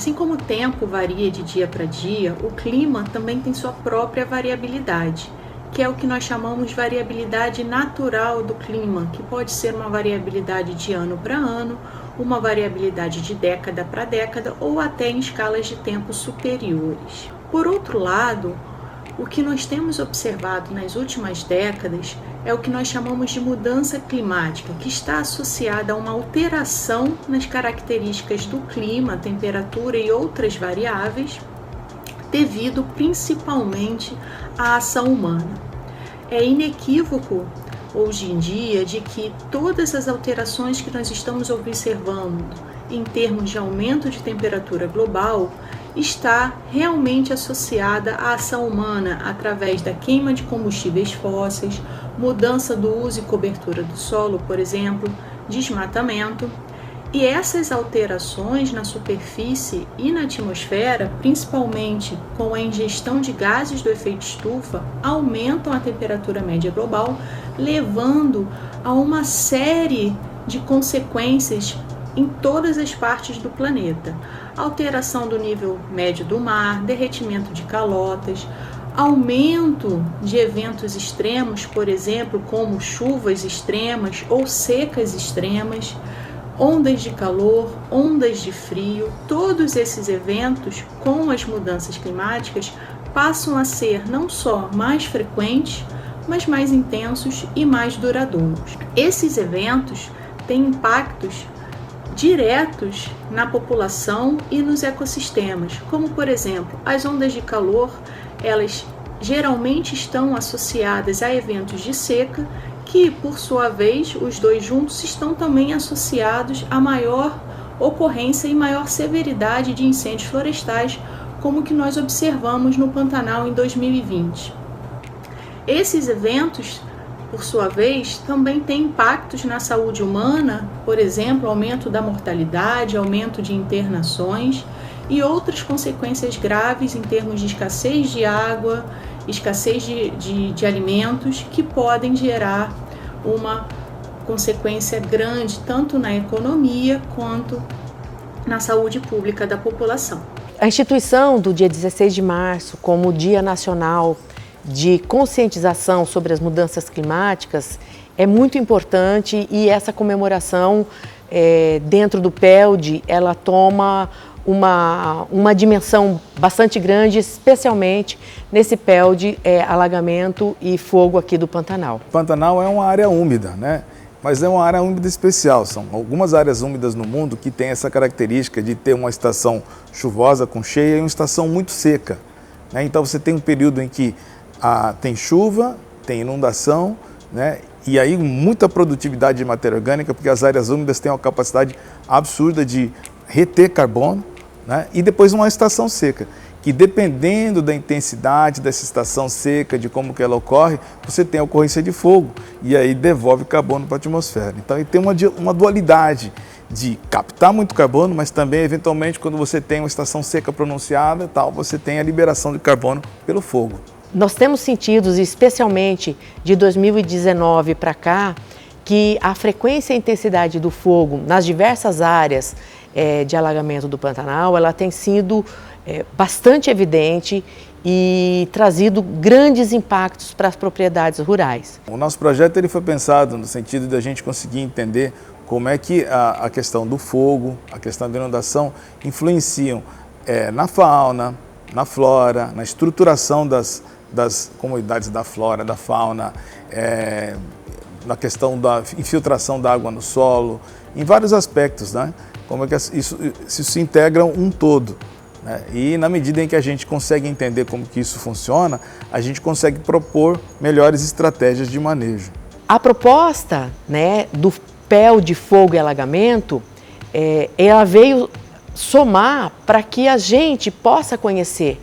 Assim como o tempo varia de dia para dia, o clima também tem sua própria variabilidade, que é o que nós chamamos de variabilidade natural do clima, que pode ser uma variabilidade de ano para ano, uma variabilidade de década para década ou até em escalas de tempo superiores. Por outro lado, o que nós temos observado nas últimas décadas é o que nós chamamos de mudança climática, que está associada a uma alteração nas características do clima, temperatura e outras variáveis, devido principalmente à ação humana. É inequívoco hoje em dia de que todas as alterações que nós estamos observando em termos de aumento de temperatura global está realmente associada à ação humana através da queima de combustíveis fósseis, mudança do uso e cobertura do solo, por exemplo, desmatamento. E essas alterações na superfície e na atmosfera, principalmente com a ingestão de gases do efeito estufa, aumentam a temperatura média global, levando a uma série de consequências em todas as partes do planeta. Alteração do nível médio do mar, derretimento de calotas, aumento de eventos extremos, por exemplo, como chuvas extremas ou secas extremas, ondas de calor, ondas de frio. Todos esses eventos, com as mudanças climáticas, passam a ser não só mais frequentes, mas mais intensos e mais duradouros. Esses eventos têm impactos diretos na população e nos ecossistemas, como por exemplo, as ondas de calor, elas geralmente estão associadas a eventos de seca, que por sua vez, os dois juntos estão também associados a maior ocorrência e maior severidade de incêndios florestais, como que nós observamos no Pantanal em 2020. Esses eventos, por sua vez, também têm impactos na saúde humana, por exemplo, aumento da mortalidade, aumento de internações e outras consequências graves em termos de escassez de água, escassez de alimentos, que podem gerar uma consequência grande tanto na economia quanto na saúde pública da população. A instituição do dia 16 de março como Dia Nacional de Conscientização sobre as Mudanças Climáticas é muito importante, e essa comemoração dentro do PELD, ela toma uma dimensão bastante grande, especialmente nesse PELD alagamento e fogo aqui do Pantanal. O Pantanal é uma área úmida, né? Mas é uma área úmida especial. São algumas áreas úmidas no mundo que têm essa característica de ter uma estação chuvosa com cheia e uma estação muito seca, né? Então você tem um período em que tem chuva, tem inundação, né? E aí muita produtividade de matéria orgânica, porque as áreas úmidas têm uma capacidade absurda de reter carbono, né? E depois uma estação seca, que dependendo da intensidade dessa estação seca, de como que ela ocorre, você tem a ocorrência de fogo e aí devolve carbono para a atmosfera. Então tem uma dualidade de captar muito carbono, mas também eventualmente quando você tem uma estação seca pronunciada, você tem a liberação de carbono pelo fogo. Nós temos sentido, especialmente de 2019 para cá, que a frequência e a intensidade do fogo nas diversas áreas de alagamento do Pantanal, ela tem sido bastante evidente e trazido grandes impactos para as propriedades rurais. O nosso projeto ele foi pensado no sentido de a gente conseguir entender como é que a questão do fogo, a questão da inundação influenciam na fauna, na flora, na estruturação das comunidades da flora, da fauna, na questão da infiltração da água no solo, em vários aspectos, né? Como é que isso se integra um todo, né? E na medida em que a gente consegue entender como que isso funciona, a gente consegue propor melhores estratégias de manejo. A proposta, né, do PELD Fogo e Alagamento, ela veio somar para que a gente possa conhecer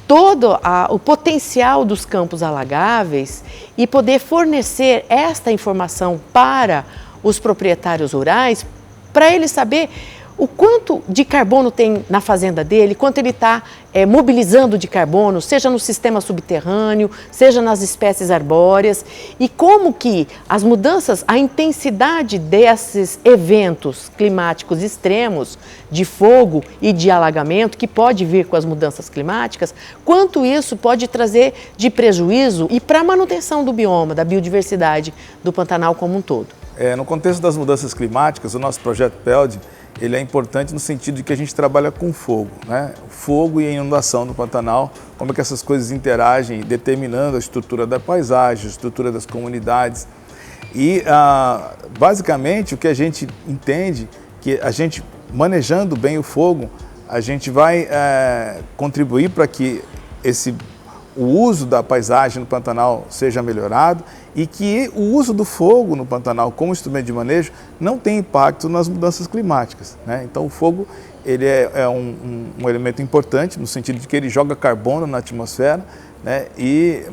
todo o potencial dos campos alagáveis e poder fornecer esta informação para os proprietários rurais, para eles saber o quanto de carbono tem na fazenda dele, quanto ele está mobilizando de carbono, seja no sistema subterrâneo, seja nas espécies arbóreas, e como que as mudanças, a intensidade desses eventos climáticos extremos, de fogo e de alagamento, que pode vir com as mudanças climáticas, quanto isso pode trazer de prejuízo e para a manutenção do bioma, da biodiversidade do Pantanal como um todo. No contexto das mudanças climáticas, o nosso projeto PELD, ele é importante no sentido de que a gente trabalha com fogo, né? Fogo e a inundação no Pantanal, como é que essas coisas interagem, determinando a estrutura da paisagem, a estrutura das comunidades. E, basicamente, o que a gente entende, que a gente, manejando bem o fogo, a gente vai contribuir para que o uso da paisagem no Pantanal seja melhorado e que o uso do fogo no Pantanal como instrumento de manejo não tem impacto nas mudanças climáticas, né? Então o fogo ele é um elemento importante no sentido de que ele joga carbono na atmosfera, né?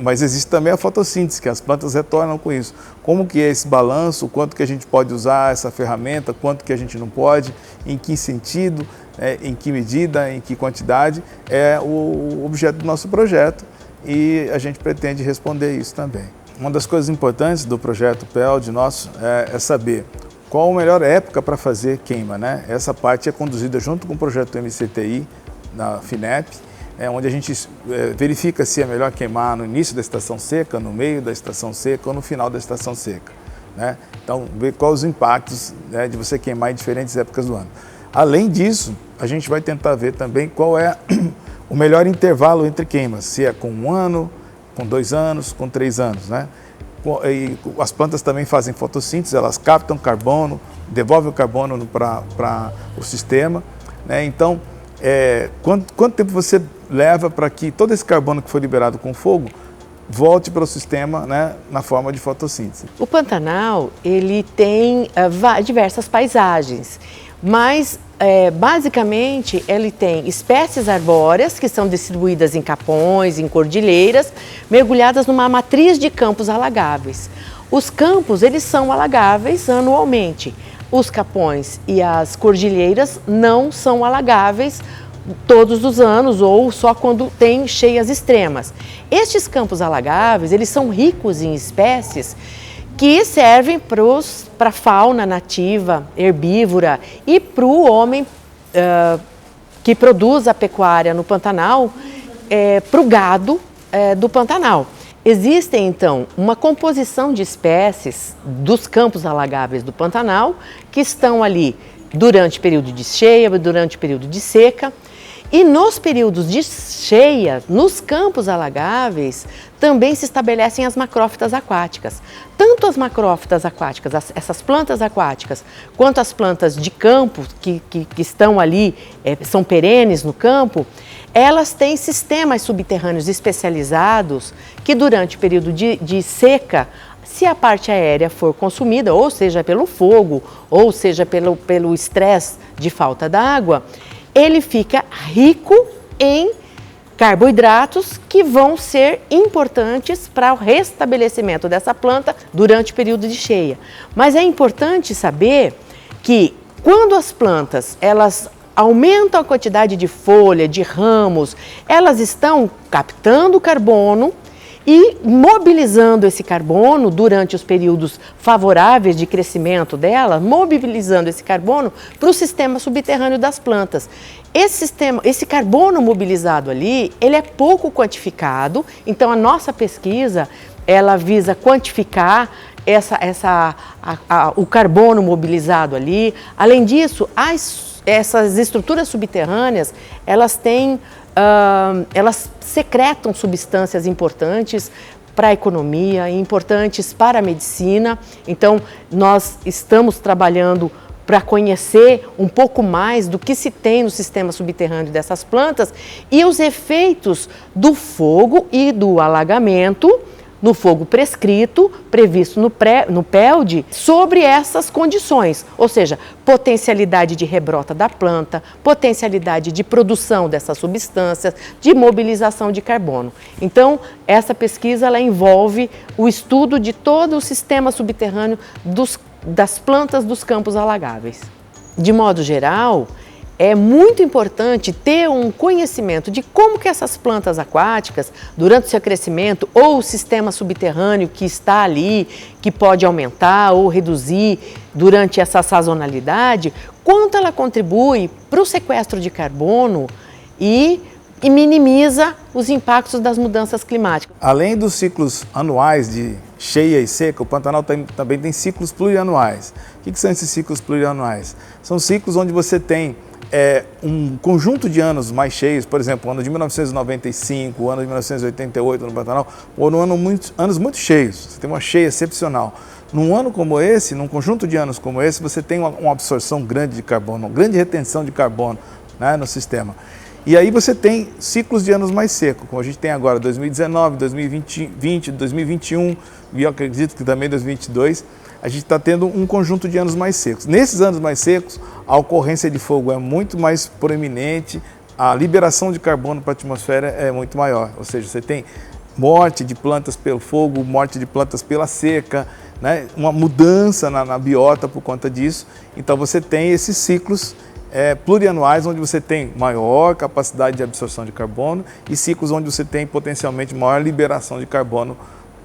Mas existe também a fotossíntese, que as plantas retornam com isso. Como que é esse balanço, quanto que a gente pode usar essa ferramenta, quanto que a gente não pode, em que sentido, em que medida, em que quantidade, é o objeto do nosso projeto. E a gente pretende responder isso também. Uma das coisas importantes do projeto PELD nosso é saber qual a melhor época para fazer queima, né? Essa parte é conduzida junto com o projeto MCTI, na FINEP, onde a gente verifica se é melhor queimar no início da estação seca, no meio da estação seca ou no final da estação seca, né? Então, ver quais os impactos, né, de você queimar em diferentes épocas do ano. Além disso, a gente vai tentar ver também qual é o melhor intervalo entre queimas, se é com 1 ano, com 2 anos, com 3 anos, né? E as plantas também fazem fotossíntese, elas captam carbono, devolvem o carbono para o sistema, né? Então, quanto tempo você leva para que todo esse carbono que foi liberado com fogo volte para o sistema, né, na forma de fotossíntese? O Pantanal, ele tem diversas paisagens, mas basicamente ele tem espécies arbóreas que são distribuídas em capões, em cordilheiras, mergulhadas numa matriz de campos alagáveis. Os campos, eles são alagáveis anualmente. Os capões e as cordilheiras não são alagáveis todos os anos ou só quando tem cheias extremas. Estes campos alagáveis, eles são ricos em espécies que servem para a fauna nativa, herbívora e para o homem que produz a pecuária no Pantanal, para o gado do Pantanal. Existem, então, uma composição de espécies dos campos alagáveis do Pantanal que estão ali durante o período de cheia, durante o período de seca. E nos períodos de cheia, nos campos alagáveis, também se estabelecem as macrófitas aquáticas. Tanto as macrófitas aquáticas, essas plantas aquáticas, quanto as plantas de campo que estão ali, são perenes no campo, elas têm sistemas subterrâneos especializados que durante o período de seca, se a parte aérea for consumida, ou seja pelo fogo, ou seja pelo estresse de falta d'água, ele fica rico em carboidratos que vão ser importantes para o restabelecimento dessa planta durante o período de cheia. Mas é importante saber que quando as plantas elas aumentam a quantidade de folha, de ramos, elas estão captando carbono e mobilizando esse carbono durante os períodos favoráveis de crescimento dela, mobilizando esse carbono para o sistema subterrâneo das plantas. Esse carbono mobilizado ali, ele é pouco quantificado, então a nossa pesquisa, ela visa quantificar o carbono mobilizado ali. Além disso, essas estruturas subterrâneas, elas secretam substâncias importantes para a economia e importantes para a medicina. Então, nós estamos trabalhando para conhecer um pouco mais do que se tem no sistema subterrâneo dessas plantas e os efeitos do fogo e do alagamento, no fogo prescrito, previsto no PELD, sobre essas condições, ou seja, potencialidade de rebrota da planta, potencialidade de produção dessas substâncias, de mobilização de carbono. Então, essa pesquisa ela envolve o estudo de todo o sistema subterrâneo das plantas dos campos alagáveis. de modo geral, é muito importante ter um conhecimento de como que essas plantas aquáticas, durante o seu crescimento, ou o sistema subterrâneo que está ali, que pode aumentar ou reduzir durante essa sazonalidade, quanto ela contribui para o sequestro de carbono e minimiza os impactos das mudanças climáticas. Um dos ciclos anuais de cheia e seca, o Pantanal também tem ciclos plurianuais. O que são esses ciclos plurianuais? São ciclos onde você tem um conjunto de anos mais cheios, por exemplo, o ano de 1995, o ano de 1988 no Pantanal, foram anos muito cheios, você tem uma cheia excepcional. Num ano como esse, num conjunto de anos como esse, você tem uma absorção grande de carbono, uma grande retenção de carbono, né, no sistema. E aí você tem ciclos de anos mais secos, como a gente tem agora 2019, 2020, 2021 e eu acredito que também 2022, a gente está tendo um conjunto de anos mais secos. Nesses anos mais secos, a ocorrência de fogo é muito mais proeminente, a liberação de carbono para a atmosfera é muito maior, ou seja, você tem morte de plantas pelo fogo, morte de plantas pela seca, né? Uma mudança na biota por conta disso. Então você tem esses ciclos plurianuais, onde você tem maior capacidade de absorção de carbono e ciclos onde você tem potencialmente maior liberação de carbono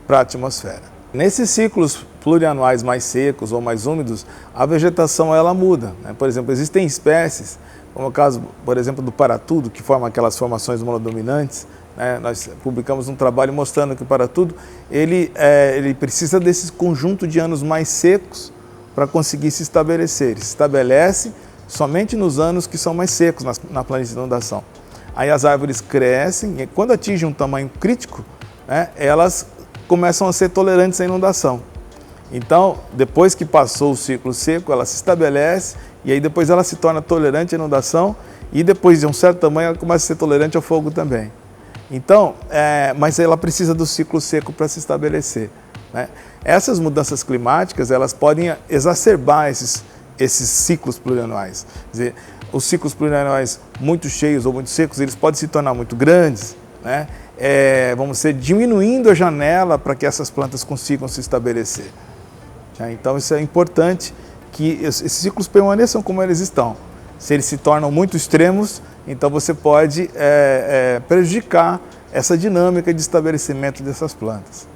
para a atmosfera. Nesses ciclos plurianuais mais secos ou mais úmidos, a vegetação ela muda, né? Por exemplo, existem espécies, como o caso, por exemplo, do paratudo, que forma aquelas formações monodominantes, né? Nós publicamos um trabalho mostrando que o paratudo ele precisa desse conjunto de anos mais secos para conseguir se estabelecer. Ele se estabelece somente nos anos que são mais secos na planície de inundação. Aí as árvores crescem e quando atingem um tamanho crítico, né, elas começam a ser tolerantes à inundação. Então, depois que passou o ciclo seco, ela se estabelece e aí depois ela se torna tolerante à inundação e depois de um certo tamanho ela começa a ser tolerante ao fogo também. Então, mas ela precisa do ciclo seco para se estabelecer, né? Essas mudanças climáticas, elas podem exacerbar esses ciclos plurianuais. Quer dizer, os ciclos plurianuais muito cheios ou muito secos, eles podem se tornar muito grandes, né? Vamos dizer, diminuindo a janela para que essas plantas consigam se estabelecer. Então isso é importante que esses ciclos permaneçam como eles estão. Se eles se tornam muito extremos, então você pode prejudicar essa dinâmica de estabelecimento dessas plantas.